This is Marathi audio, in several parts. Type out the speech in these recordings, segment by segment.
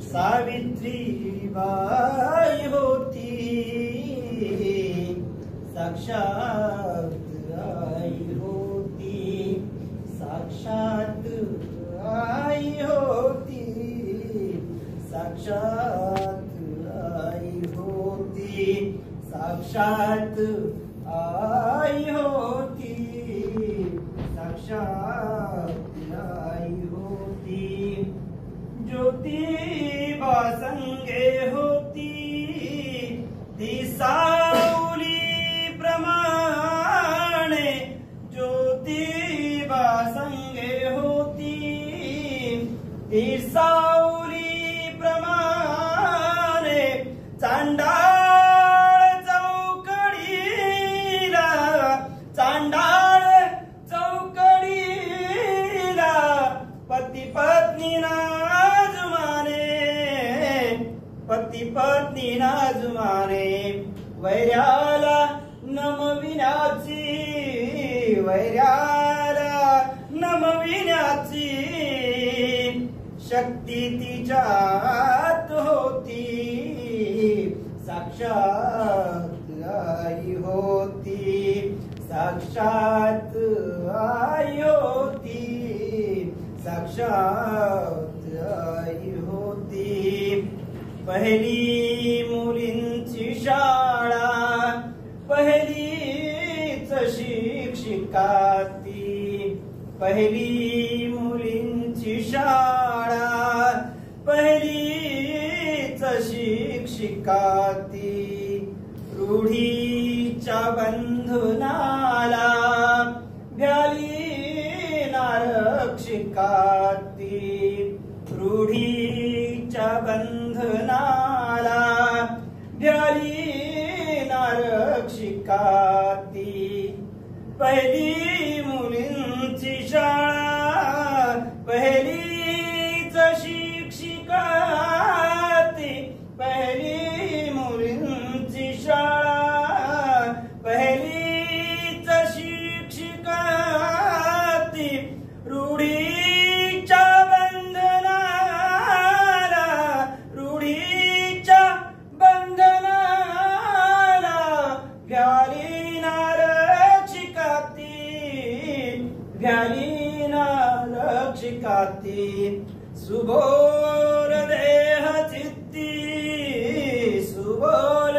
सावित्रीबाई होती साक्षात आई होती, साक्षात आई होती, साक्षात आई होती, साक्षात आई होती, साक्षात आई होती। ज्योतिबा संगे होती ती सावली प्रमाणे, ज्योतिबा संगे होती ती सावली प्रमाणे, चांडाळ चौकडीला, चांडाळ चौकडीला पती पत्नी पती पत्नी नाजुमाने, वैर्याला नमविण्याची, वैर्याला नमविण्याची शक्ती तिच्यात होती, साक्षात आई होती, साक्षात आई होती, साक्षात आई होती। पहिली मुलींची शाळा, पहिलीच शिक्षिका ती, पहिली मुलींची शाळा, पहिलीच शिक्षिका ती, रूढीच्या बंधनाला भ्याली नारक्षिका ती, रूढीच्या बंधनाला भ्याली नारक्षिका ती, पहिली मुलींची शाळा, पहिलीच शिक्षिका ती, पहिली मुलींची शाळा, पहिलीच शिक्षिका ती, रूढीच्या बंधनाला, रूढीच्या बंधनाला भ्याली नारक्षिका ती, भ्याली नारक्षिका ती, सुबोल देह चित्ती, सुबोल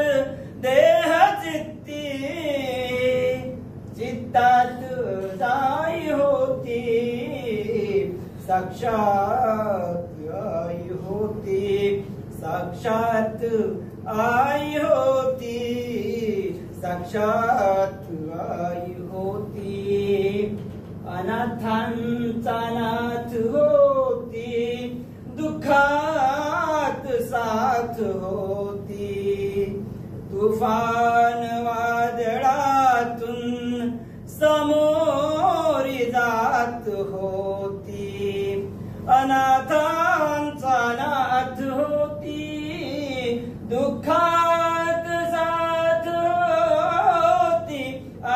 देह चित्ती, चित्तात जाई होती, साक्षात आई होती, साक्षात आई होती, साक्षात आई होती। अनाथांचा नाथ होती, दुःखात साथ होती, तुफान वादळातून समोरी जात होती, अनाथांचा नाथ होती, दुःखात साथ होती,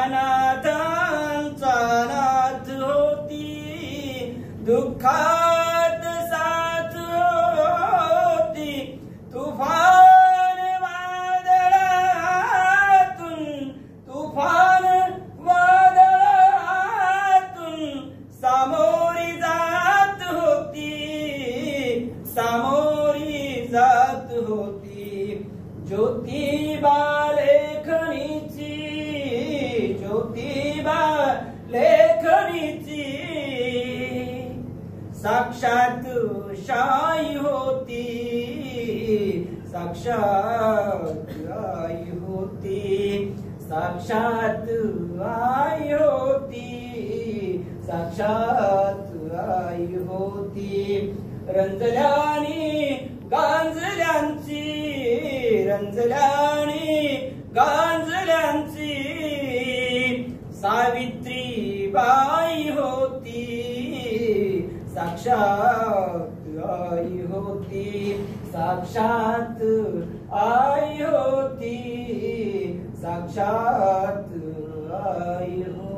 अनाथांचा नाथ होती, दुःखात साथ होती, तुफान वादळातून, तुफान वादळातून सामोरी जात होती, सामोरी जात होती। ज्योतिबा लेखनीची, ज्योतिबा लेखनीची साक्षात शाई होती, साक्षात आई होती, साक्षात आई होती, साक्षात आई होती। रंजल्यानी गांजल्यांची, रंजल्यानी गांजल्यांची सावित्रीबाई होती, साक्षात आई होती, साक्षात आई होती, साक्षात आई होती।